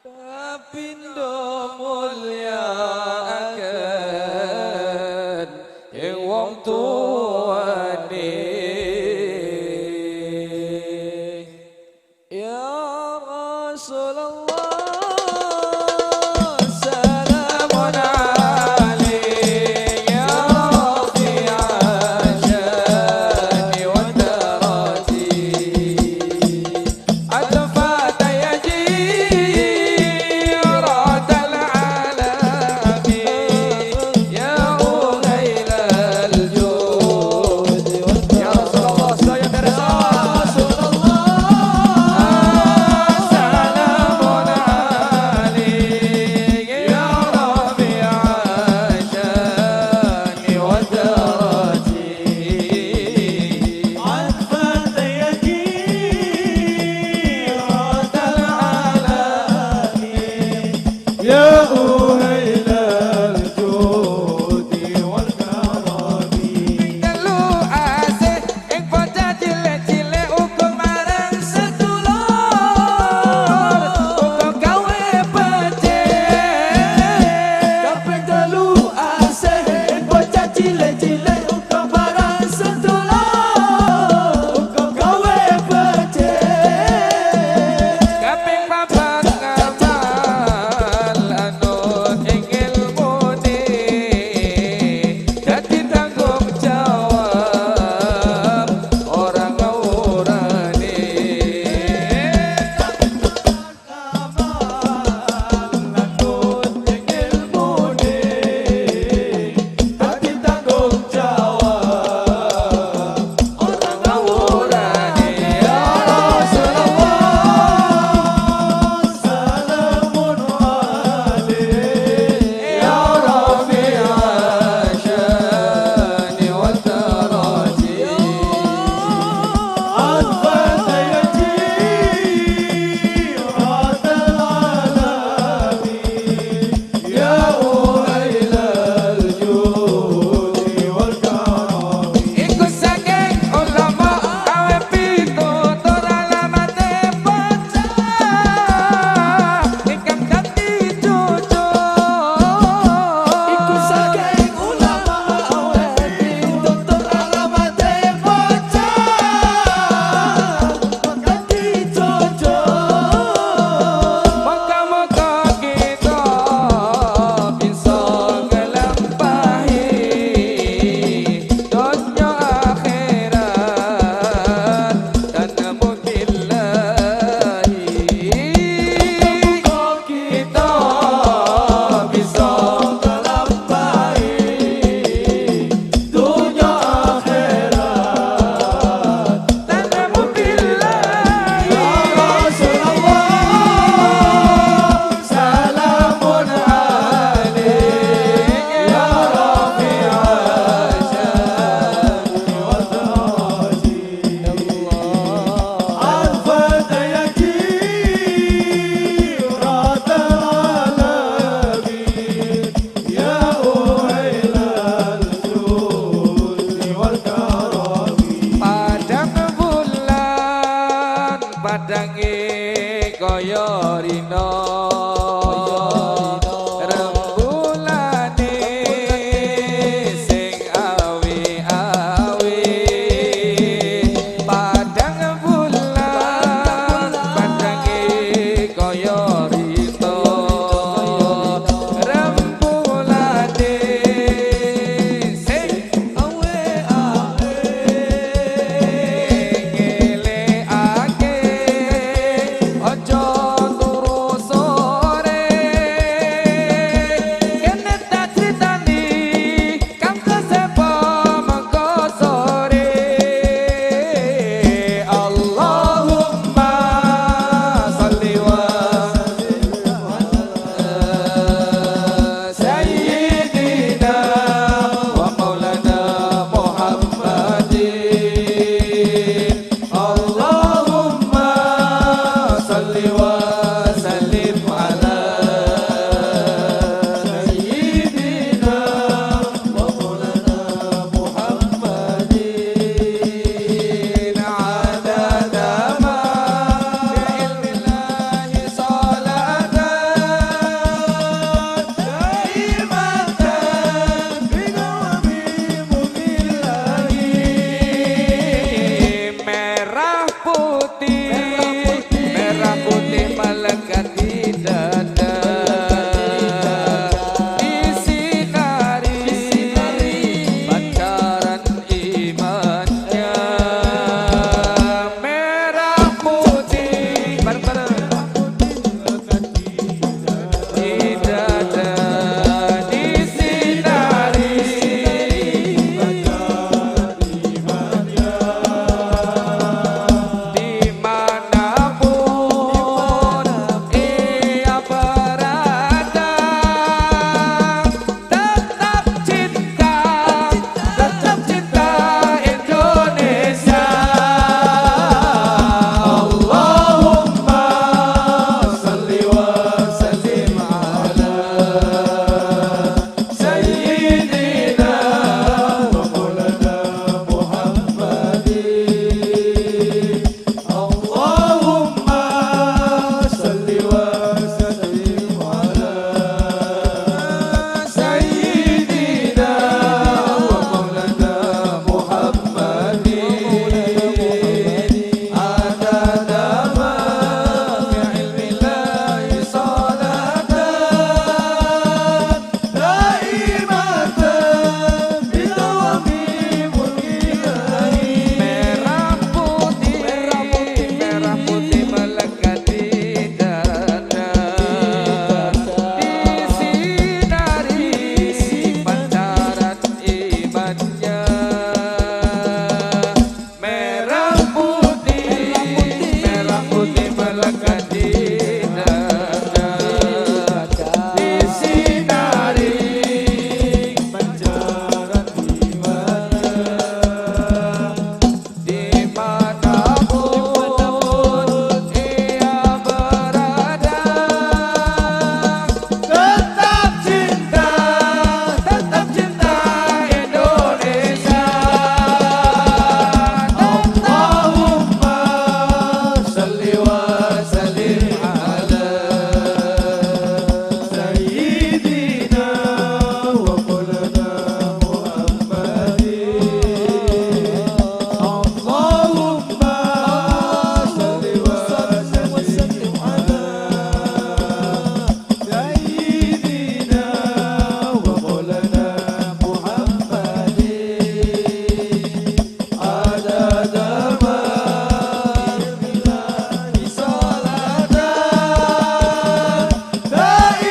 kapindo mulya akan yang wong tuane ya Rasulullah salamun alaik ya rafi'an syani wa darati atfata yaji rada يا أهيل الجود والكرم Telu asih ing bocah cilik-cilik uga marang sedulur uga gawe becik Kaping telu asih bocah cilik-cilik uga marang sedulur uga gawe becik kaping papat ngamal anu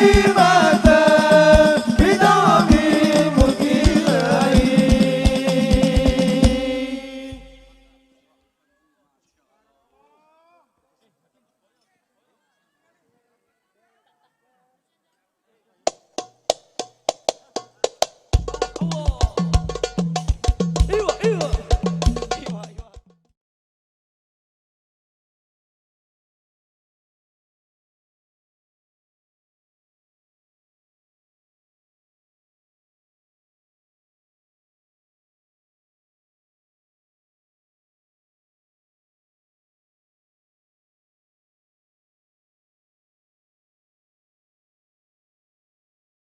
Ibrahim